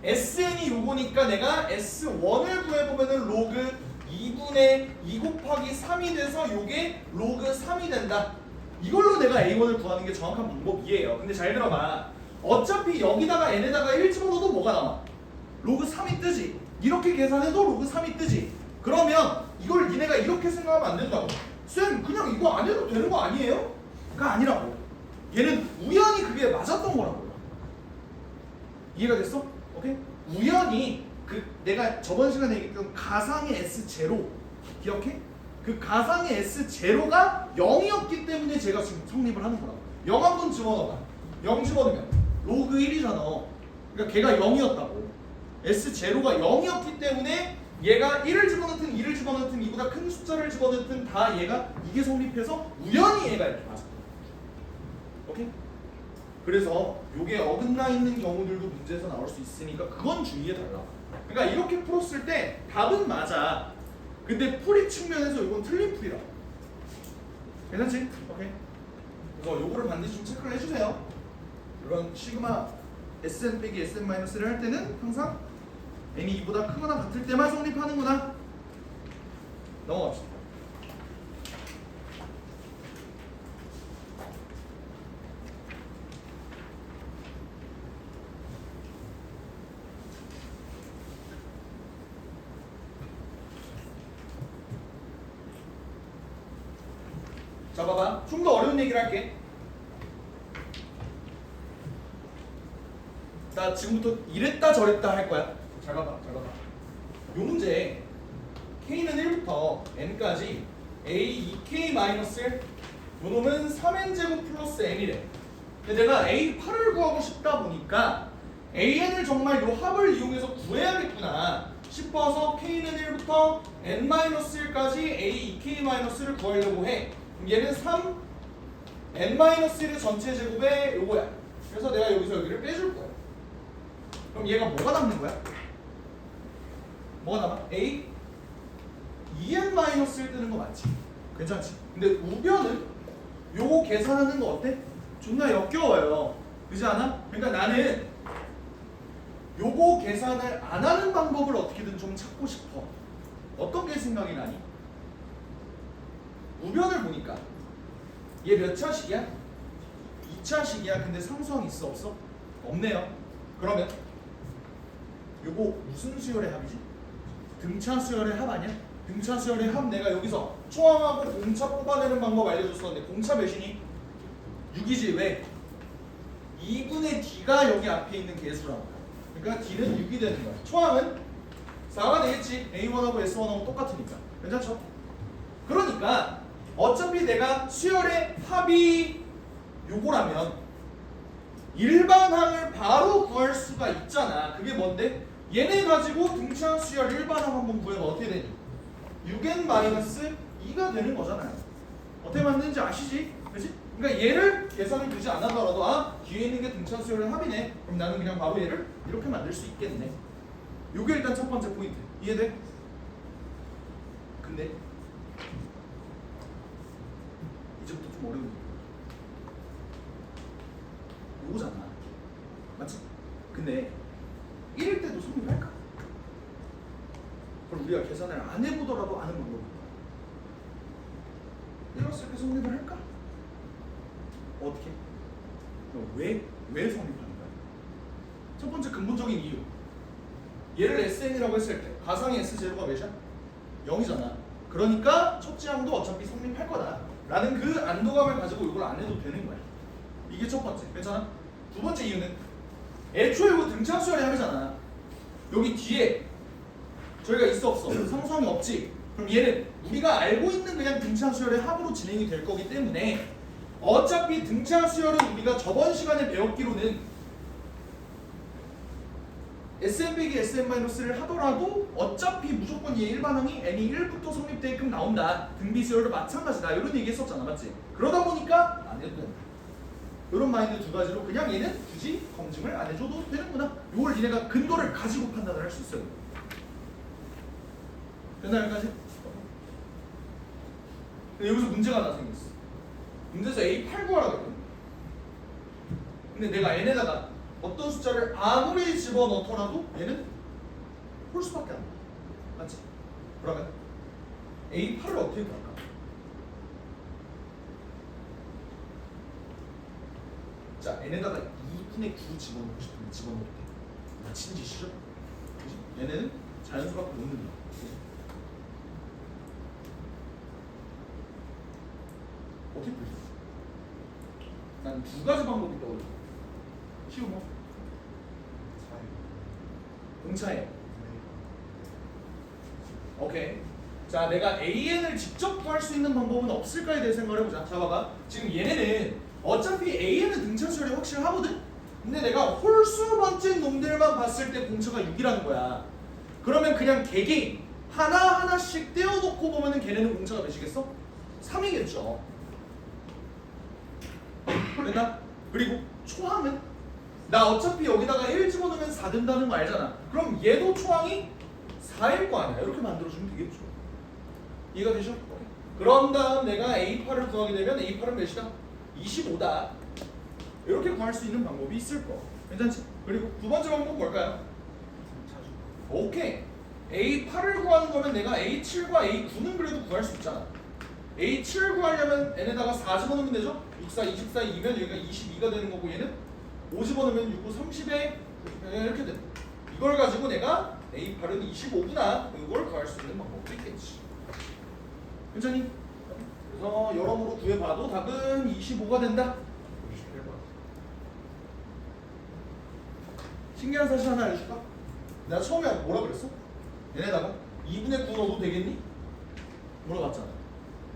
A: SN이 요거니까 내가 S1을 구해보면은 로그 2분의 2 곱하기 3이 돼서 요게 로그 3이 된다. 이걸로 내가 A1을 구하는 게 정확한 방법이에요. 근데 잘 들어봐. 어차피 여기다가 n에다가 1 집어넣어도 뭐가 나와? 로그 3이 뜨지. 이렇게 계산해도 로그 3이 뜨지. 그러면 이걸 니네가 이렇게 생각하면 안 된다고. 쌤 그냥 이거 안 해도 되는 거 아니에요? 가 아니라고. 얘는 우연히 그게 맞았던 거라고요. 이해가 됐어? 오케이? 우연히 그 내가 저번 시간에 얘기했던 가상의 S0 기억해? 그 가상의 S0가 0이었기 때문에 제가 지금 성립을 하는 거라고. 0 한 번 집어넣어봐. 0 집어넣으면 로그 1이잖아. 그러니까 걔가 0이었다고. S0가 0이었기 때문에 얘가 1을 집어넣든 2를 집어넣든 2보다 큰 숫자를 집어넣든 다 얘가 이게 성립해서 우연히 얘가 이렇게 맞아. 오케이? 그래서 요게 어긋나 있는 경우들도 문제에서 나올 수 있으니까 그건 주의해달라. 그러니까 이렇게 풀었을 때 답은 맞아. 근데 풀이 측면에서 이건 틀린 풀이라고. 괜찮지? 오케이? 그래서 요거를 반드시 좀 체크를 해주세요. 이런 시그마 Sn 빼기 Sn-를 할 때는 항상 n이 2보다 크거나 같을 때만 성립하는구나. 넘어갑시다. 자 봐봐. 좀 더 어려운 얘기를 할게. 나 지금부터 이랬다 저랬다 할 거야. 잘 봐봐. 잘 봐봐. 요 문제 K는 1부터 N까지 A 2K 마이너스 1 요놈은 3N제곱 플러스 N이래. 근데 내가 A8을 구하고 싶다 보니까 AN을 정말 요 합을 이용해서 구해야겠구나 싶어서 K는 1부터 N-1까지 A 2K 마이너스를 구하려고 해. 그럼 얘는 3 N-1의 전체 제곱에 요거야. 그래서 내가 여기서 여기를 빼줄 거야. 그럼 얘가 뭐가 남는 거야? 뭐가 남아? A 2n-1 뜨는 거 맞지? 괜찮지? 근데 우변은 요거 계산하는 거 어때? 존나 역겨워요. 그렇지 않아? 그러니까 나는 요거 계산을 안 하는 방법을 어떻게든 좀 찾고 싶어. 어떤 게 생각이 나니? 우변을 보니까 얘 몇 차식이야? 2차식이야. 근데 상수항 있어 없어? 없네요. 그러면 요거 무슨 수열의 합이지? 등차 수열의 합 아니야? 등차 수열의 합 내가 여기서 초항하고 공차 뽑아내는 방법 알려줬었는데 공차 몇이니? 6이지. 왜? 2분의 D가 여기 앞에 있는 개수라고. 그러니까 D는 6이 되는 거야. 초항은 4가 되겠지. A1하고 S1하고 똑같으니까. 괜찮죠? 그러니까 어차피 내가 수열의 합이 요거라면 일반항을 바로 구할 수가 있잖아. 그게 뭔데? 얘네 가지고 등차 수열 일반항 한번 구해봐. 어떻게 되니? 6n-2가 되는 거잖아요. 어떻게 만드는지 아시지? 그치? 그러니까 얘를 계산을 굳이 안 하더라도 아 뒤에 있는 게 등차 수열의 합이네. 그럼 나는 그냥 바로 얘를 이렇게 만들 수 있겠네. 요게 일단 첫 번째 포인트. 이해돼? 근데 이제부터 좀 어려운 거. 요거잖아. 맞지? 근데 1일 때도 성립할까? 그럼 우리가 계산을 안 해보더라도 아는 방법일까? 이랬을 때 성립을 할까? 어떻게? 왜 성립하는 거야? 첫 번째 근본적인 이유. 얘를 SN이라고 했을 때 가상의 S0가 몇이야? 0이잖아. 그러니까 첫째 항도 어차피 성립할 거다 라는 그 안도감을 가지고 이걸 안 해도 되는 거야. 이게 첫 번째. 괜찮아? 두 번째 이유는 애초에 이거 등차 수열의 합이잖아. 여기 뒤에 저희가 있어 없어? 상수항이 없지? 그럼 얘는 우리가 알고 있는 그냥 등차 수열의 합으로 진행이 될 거기 때문에 어차피 등차 수열은 우리가 저번 시간에 배웠기로는 SM 빼기 SM-를 하더라도 어차피 무조건 얘 일반항이 n이 1부터 성립되게끔 나온다. 등비 수열도 마찬가지다. 이런 얘기 했었잖아. 맞지? 그러다 보니까 안 해도 된다. 이런 마인드 두 가지로 그냥 얘는 굳이 검증을 안 해줘도 되는구나. 이걸 니네가 근거를 가지고 판단을 할 수 있어요. 됐나 여기까지? 근데 여기서 문제가 하나 생겼어. 문제에서 A8 구하라고 했거든. 근데 내가 n에다가 어떤 숫자를 아무리 집어넣더라도 얘는 홀수밖에 안 나. 맞지? 그러면 A8을 어떻게 구할까? 자, n에다가 2분의 9 집어넣고 싶으면 집어넣을 때 미친 짓이죠? 그치? 얘네는 자연수밖에 못 넣는다. 어떻게 풀 수 있어? 난 두 가지 방법이 떠올려. 쉬운 거? 공차해. 오케이. 자, 내가 AN을 직접 구할 수 있는 방법은 없을까에 대해 생각을 해보자. 자, 봐봐. 지금 얘네는 어차피 AN은 등차 수열이 확실하거든? 근데 내가 홀수 번째 놈들만 봤을 때 공차가 6이라는 거야. 그러면 그냥 개개인 하나하나씩 떼어놓고 보면은 걔네는 공차가 몇이겠어? 3이겠죠. 됐나? 그리고 초항은 나 어차피 여기다가 1 집어넣으면 4 된다는 거 알잖아. 그럼 얘도 초항이 4일 거 아니야. 이렇게 만들어주면 되겠죠. 이해가 되죠? 그런 다음 내가 A8을 구하게 되면 A8은 몇이다? 25다. 이렇게 구할 수 있는 방법이 있을 거. 괜찮지? 그리고 두 번째 방법 뭘까요? 오케이. A8을 구하는 거면 내가 A7과 A9는 그래도 구할 수 있잖아. A7을 구하려면 n에다가 4 집어넣으면 되죠? 64, 24이면 여기가 22가 되는 거고 얘는 5 집어넣으면 6, 9, 30에 이렇게 돼. 이걸 가지고 내가 A8은 25구나. 이걸 구할 수 있는 방법도 있겠지. 괜찮니? 그래서 여러모로 구해봐도 답은 25가 된다. 신기한 사실 하나 알려줄까? 내가 처음에 뭐라 그랬어? 얘네다가 2분의 9 넣어도 되겠니? 물어봤잖아.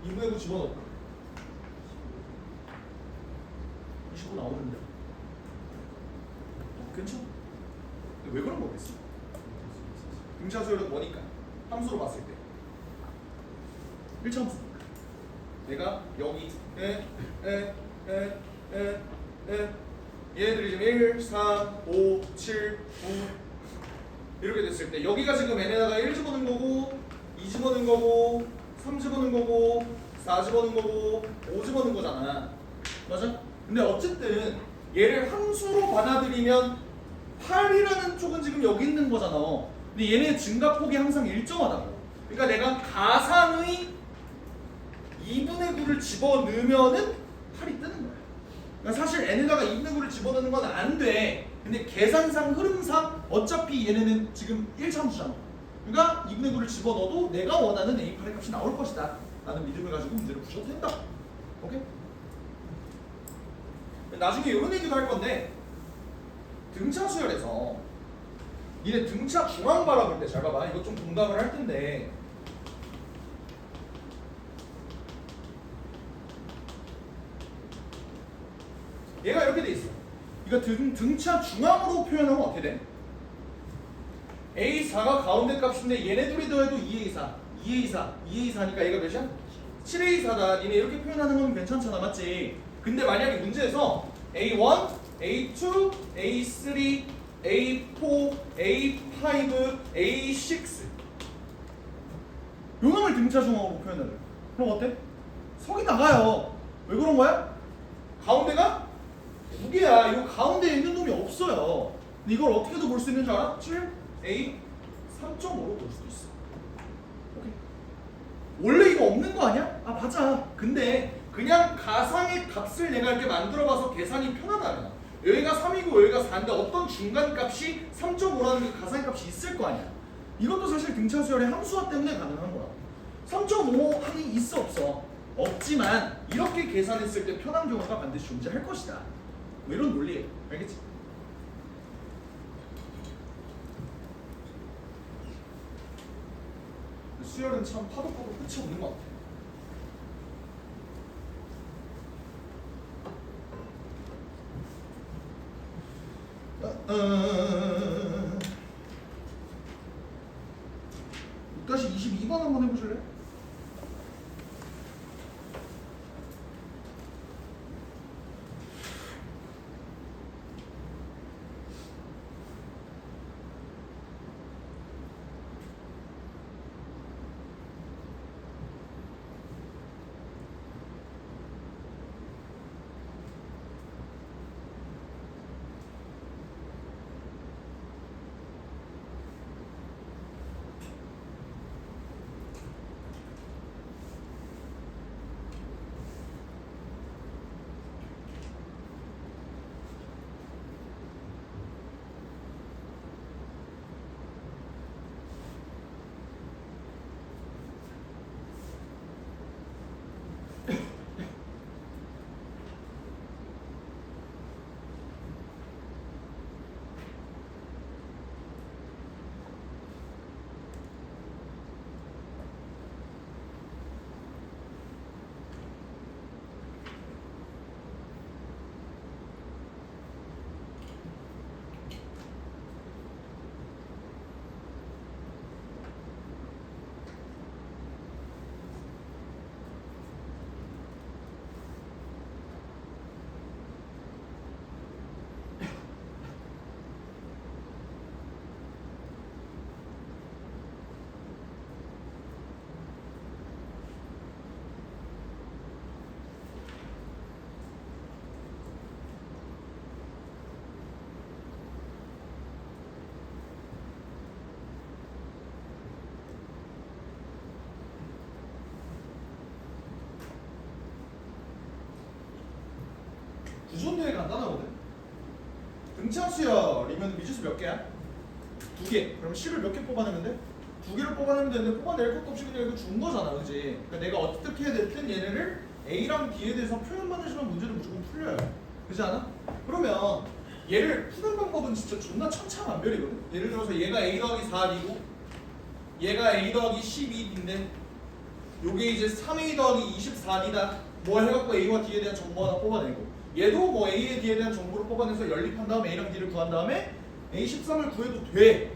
A: 2분의 9 집어넣을까? 25 나오는데 괜찮아? 왜 그런 거겠어? 등차 수열은 뭐니까? 함수로 봤을 때 1차함수니까 내가 여기 얘네들이 지금 1, 4, 5, 7, 9 이렇게 됐을 때 여기가 지금 n에다가 1 집어넣은 거고 2 집어넣은 거고 3 집어넣은 거고 4 집어넣은 거고 5 집어넣은 거잖아. 맞아? 근데 어쨌든 얘를 함수로 받아들이면 8이라는 쪽은 지금 여기 있는 거잖아. 근데 얘네 증가폭이 항상 일정하다고. 그러니까 내가 가상의 2분의 9를 집어넣으면은 8이 뜨는 거야. 그러니까 사실 n에다가 2분의 9를 집어넣는 건 안 돼. 근데 계산상 흐름상 어차피 얘네는 지금 1참수잖아. 그러니까 2분의 9를 집어넣어도 내가 원하는 A8의 값이 나올 것이다 라는 믿음을 가지고 문제를 푸셔도 된다. 오케이? 나중에 이런 얘기도 할 건데 등차 수열에서 니네 등차 중앙 바라볼 때 잘 봐봐. 이거 좀 공감을 할 텐데 얘가 이렇게 돼 있어. 이거 등차 중앙으로 표현하면 어떻게 돼? A4가 가운데 값인데 얘네 둘이 더해도 2A4 2A4니까 얘가 몇이야? 7A4다. 니네 이렇게 표현하는 건 괜찮잖아, 맞지? 근데 만약에 문제에서 A1, A2, A3, A4, A5, A6 요 놈을 등차 중앙으로 표현하래. 그럼 어때? 석이 나가요. 왜 그런 거야? 가운데가 2개야. 이 가운데에 있는 놈이 없어요. 근데 이걸 어떻게도 볼 수 있는 줄 알아? 7, A, 3.5로 볼 수도 있어. 오케이. 원래 이거 없는 거 아니야? 아 맞아. 근데 그냥 가상의 값을 내가 이렇게 만들어봐서 계산이 편하다면 여기가 3이고 여기가 4인데 어떤 중간 값이 3.5라는 그 가상의 값이 있을 거 아니야. 이것도 사실 등차 수열의 함수화 때문에 가능한 거야. 3.5 항이 있어 없어? 없지만 이렇게 계산했을 때 편한 경우가 반드시 존재할 것이다. 뭐 이런 논리예요. 알겠지? 수열은 참 파도 끝이 없는 것 같아. 다시 22번 한번 해보실래요? 구조는 되게 간단하거든. 등차 수열이면 미지수 몇 개야? 2개. 그럼 식을 몇 개 뽑아내면 돼? 2개를 뽑아내면 되는데 뽑아낼 것도 없이 그냥 이거 준 거잖아, 그지? 그러니까 내가 어떻게 됐든 얘네를 A랑 B에 대해서 표현만 해주면 문제를 무조건 풀려요. 그렇지 않아? 그러면 얘를 푸는 방법은 진짜 존나 천차만별이거든. 예를 들어서 얘가 A 더하기 4B고 얘가 A 더하기 12B인데 요게 이제 3A 더하기 24D다. 뭐 해갖고 A와 D에 대한 정보 하나 뽑아내고 얘도 뭐 A에 D에 대한 정보를 뽑아내서 연립한 다음에 A랑 D를 구한 다음에 A13을 구해도 돼.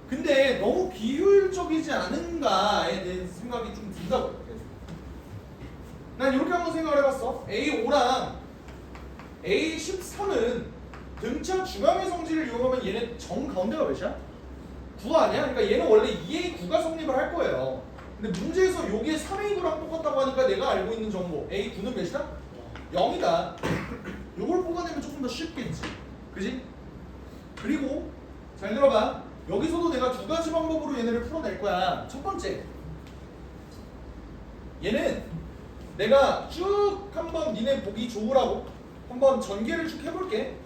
A: 근데 너무 비효율적이지 않은가에 대한 생각이 좀 든다고. 난 이렇게 한번 생각을 해봤어. A5랑 A13은 등차 중앙의 성질을 이용하면 얘네 정 가운데가 몇이야? 9 아니야? 그러니까 얘는 원래 2A9가 성립을 할 거예요. 근데 문제에서 요게 3A9랑 똑같다고 하니까 내가 알고 있는 정보 A9는 몇이다? 0이다. 요걸 뽑아내면 조금 더 쉽겠지. 그지? 그리고 잘 들어봐. 여기서도 내가 두 가지 방법으로 얘네를 풀어낼 거야. 첫 번째, 얘는 내가 쭉 한번 니네 보기 좋으라고 한번 전개를 쭉 해볼게.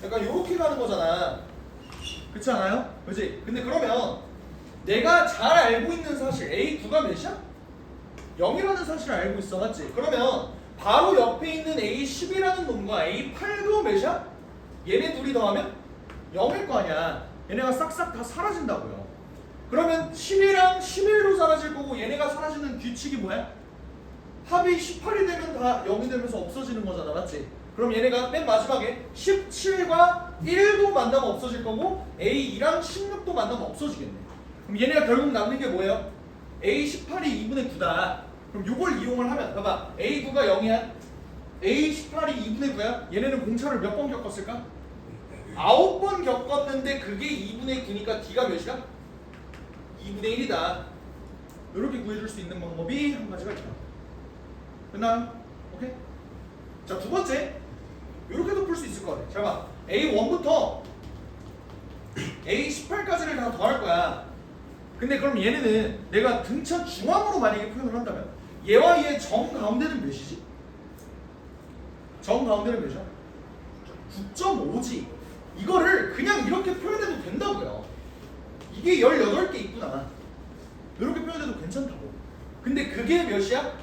A: 약간 요렇게 가는 거잖아. 그렇지 않아요? 그렇지? 근데 그러면 내가 잘 알고 있는 사실 A9가 몇이야? 0이라는 사실을 알고 있어. 맞지? 그러면 바로 옆에 있는 A10이라는 놈과 A8도 몇이야? 얘네 둘이 더하면 0일 거 아니야. 얘네가 싹싹 다 사라진다고요. 그러면 10이랑 11로 사라질 거고 얘네가 사라지는 규칙이 뭐야? 합이 18이 되면 다 0이 되면서 없어지는 거잖아. 맞지? 그럼 얘네가 맨 마지막에 17과 1도 만나면 없어질 거고 A2랑 16도 만나면 없어지겠네. 그럼 얘네가 결국 남는 게 뭐예요? A18이 2분의 9다. 그럼 요걸 이용을 하면 봐봐. A9가 0이야. A18이 2분의 9야. 얘네는 공차를 몇 번 겪었을까? 9번 겪었는데 그게 2분의 9니까 D가 몇이야? 2분의 1이다. 이렇게 구해줄 수 있는 방법이 한 가지가 있다. 끝나요? 오케이? 자, 두 번째. 이렇게도 풀 수 있을 것 같아. 잘 봐. A1부터 A18까지를 다 더할 거야. 근데 그럼 얘네는 내가 등차 중앙으로 만약에 표현을 한다면 얘와 얘의 정 가운데는 몇이지? 정 가운데는 몇이야? 9.5지. 이거를 그냥 이렇게 표현해도 된다고요. 이게 18개 있구나. 이렇게 표현해도 괜찮다고. 근데 그게 몇이야?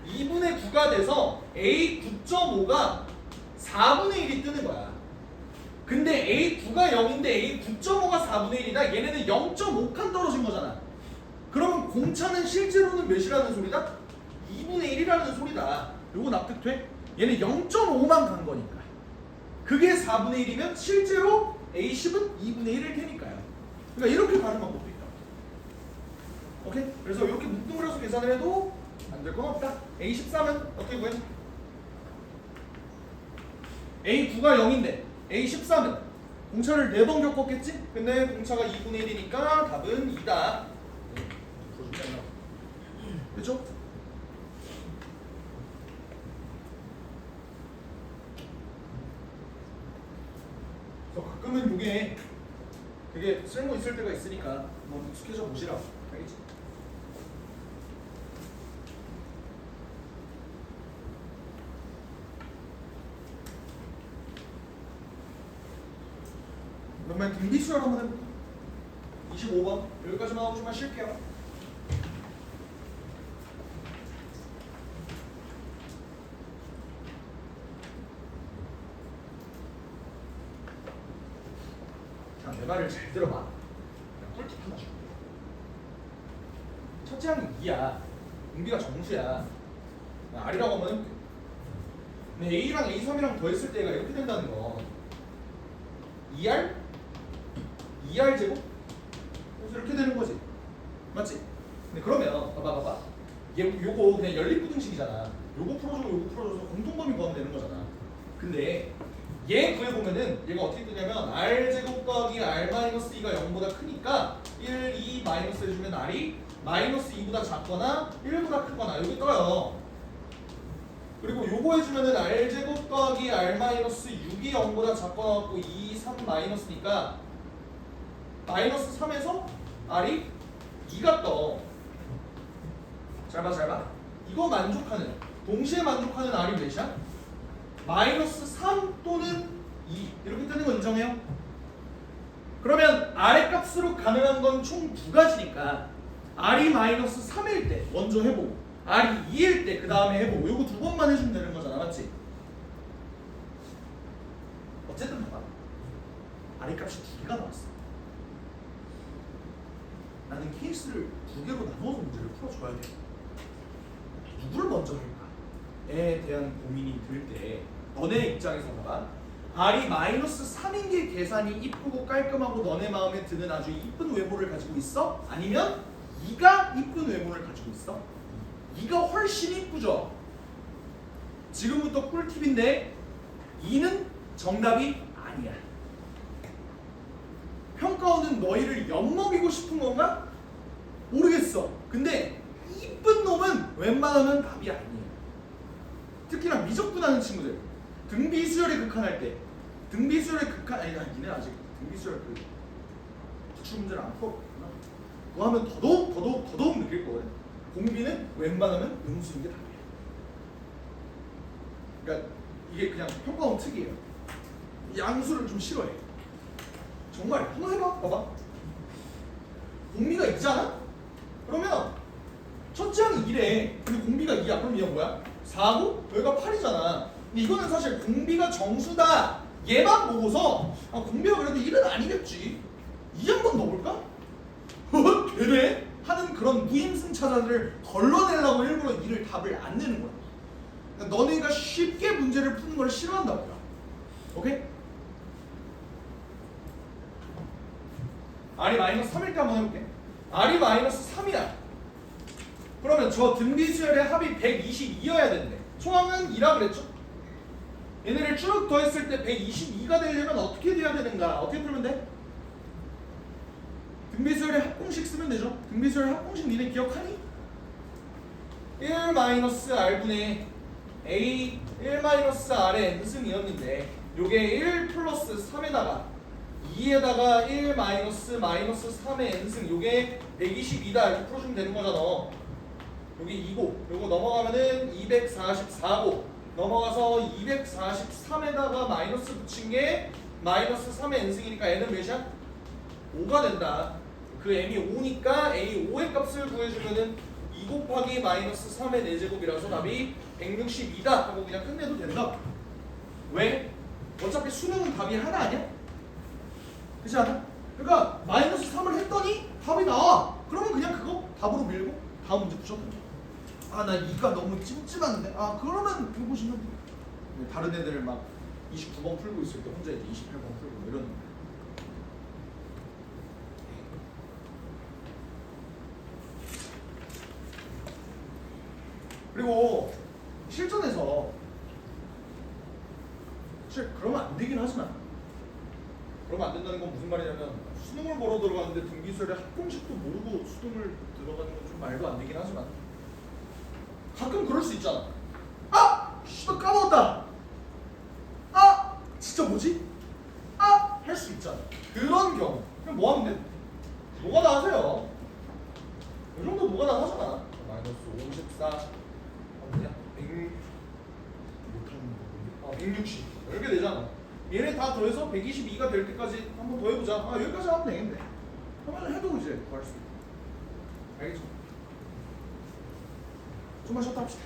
A: 2분의 9가 돼서 A9.5가 4분의 1이 뜨는 거야. 근데 A9가 0인데 A9.5가 4분의 1이다. 얘네는 0.5칸 떨어진 거잖아. 그러면 공차는 실제로는 몇이라는 소리다? 2분의 1이라는 소리다. 요거 납득돼? 얘는 0.5만 간 거니까. 그게 4분의 1이면 실제로 A10은 2분의 1일 테니까요. 그러니까 이렇게 가는 방법도 있다. 오케이? 그래서 이렇게 뭉뚱그려서 계산을 해도 안 될 건 없다. A13은 어떻게 구해? A9가 0인데 A13은 공차를 4번 겪었겠지? 근데 공차가 2분의 1이니까 답은 2다. 그렇죠? 그래서 가끔은 이게 되게 쓸모 있을 때가 있으니까 한번 익숙해져 보시라고. 알겠지? 그러면 등비수열 한번 해볼까? 25번 여기까지만 하고 좀만 쉴게요. 자, 내 말을 잘 들어봐. 내가 꿀팁 하나 줄게. 첫째 항이 2야. 등비가 정수야. R이라고 한번 해볼게. 근데 A랑 A3이랑 더했을 때가 이렇게 된다는 거. 2R? 2R 제곱? 그래서 이렇게 되는 거지. 맞지? 근데 그러면 봐봐. 요거 그냥 연립부등식이잖아. 요거 풀어주고 요거 풀어줘서 공통범위 구하면 되는 거잖아. 근데 얘 구해보면은 얘가 어떻게 뜨냐면 R 제곱 더하기 R 마이너스 2가 0보다 크니까 1, 2 마이너스 해주면 R이 마이너스 2보다 작거나 1보다 크거나 여기 떠요. 그리고 요거 해주면은 R 제곱 더하기 R 마이너스 6이 0보다 작거나 같고 2, 3 마이너스니까 마이너스 3에서 R이 2가 떠. 잘 봐. 이거 만족하는, 동시에 만족하는 R이 몇이야? 마이너스 3 또는 2 이렇게 뜨는 거 인정해요? 그러면 R의 값으로 가능한 건 총 두 가지니까 R이 마이너스 3일 때 먼저 해보고 R이 2일 때 그 다음에 해보고 요거 두 번만 해주면 되는 거잖아. 맞지? 어쨌든 봐봐. R의 값이 두 개가 나왔어. 나는 케이스를 두 개로 나눠서 문제를 풀어줘야 돼. 누구를 먼저 할까에 대한 고민이 들 때 너네 입장에서 봐봐. R이 마이너스 3인 게 계산이 이쁘고 깔끔하고 너네 마음에 드는 아주 이쁜 외모를 가지고 있어? 아니면 2가 이쁜 외모를 가지고 있어? 2가 훨씬 이쁘죠? 지금부터 꿀팁인데 2는 정답이 아니야. 평가원은 너희를 엿먹이고 싶은 건가? 모르겠어. 근데 이쁜 놈 놈은 웬만하면 답이 아니에요. 특히나 미적분하는 친구들 등비수열에 극한할 때 등비수열에 극한 아니 니네 아직 등비수열 그 기출 문제를 안 풀었구나. 그거 하면 더더욱 느낄 거거든. 공비는 웬만하면 음수인 게 답이에요. 그러니까 이게 그냥 평가원 특이에요. 양수를 좀 싫어해. 정말 한번 해봐. 봐봐. 공비가 2잖아? 그러면 첫째 항이 2래. 근데 공비가 2야. 그럼 얘가 뭐야? 4고 여기가 8이잖아. 근데 이거는 사실 공비가 정수다. 얘만 보고서 아, 공비가 그래도 1은 아니겠지. 2 한번 넣어볼까? 되네? 하는 그런 무임승차자들을 걸러내려고 일부러 2를 답을 안 내는 거야. 그러니까 너네가 쉽게 문제를 푸는 걸 싫어한다고요. 오케이? R이 마이너스 3일 때 한번 해볼게. R이 마이너스 3이야. 그러면 저 등비수열의 합이 122여야 되는데 총항은 2라 그랬죠? 얘네를 쭉 더했을 때 122가 되려면 어떻게 돼야 되는가? 어떻게 풀면 돼? 등비수열의 합공식 쓰면 되죠? 등비수열의 합공식 니네 기억하니? 1 마이너스 R분의 A 1 마이너스 R의 n승이었는데 요게 1 플러스 3에다가 2에다가 1 마이너스 3의 n승 요게 122다 이렇게 풀어주면 되는 거잖아. 여기 2고 요거 넘어가면은 244고 넘어가서 243에다가 마이너스 붙인 게 마이너스 3의 n승이니까 n은 몇이야? 5가 된다. 그 m이 5니까 a 5의 값을 구해주면은 2 곱하기 마이너스 3의 4제곱이라서 답이 162다 하고 그냥 끝내도 된다. 왜? 어차피 수능은 답이 하나 아니야? 그렇지 않아? 그러니까 마이너스 3을 했더니 답이 나와. 그러면 그냥 그거 답으로 밀고 다음 문제 붙여도 돼. 아 나 이가 너무 찜찜한데 아 그러면 해보시면 돼요. 다른 애들 막 29번 풀고 있을 때 혼자 이제 28번 풀고 뭐 이런 거. 그리고 실전에서 사실 그러면 안 되긴 하지만 그러면 안 된다는 건 무슨 말이냐면 수능을 보러 들어가는데 등비수열의 합공식도 모르고 수능을 들어가는 건 좀 말도 안 되긴 하지만 가끔 그럴 수 있잖아. 아! 씨발 까먹었다. 아! 진짜 뭐지? 아! 할 수 있잖아. 그런 경우 그럼 뭐 하면 돼? 노가다 하세요. 이 정도 노가다 하잖아. 마이너스 54 뭐냐? 100 못하는 거 160 이렇게 되잖아. 얘네 다 더해서 122가 될 때까지 한번 더 해보자. 아 여기까지 하면 되겠네. 그러면 해도 이제 구할 수 있다. 알겠죠? 좀만 쉬었다 합시다.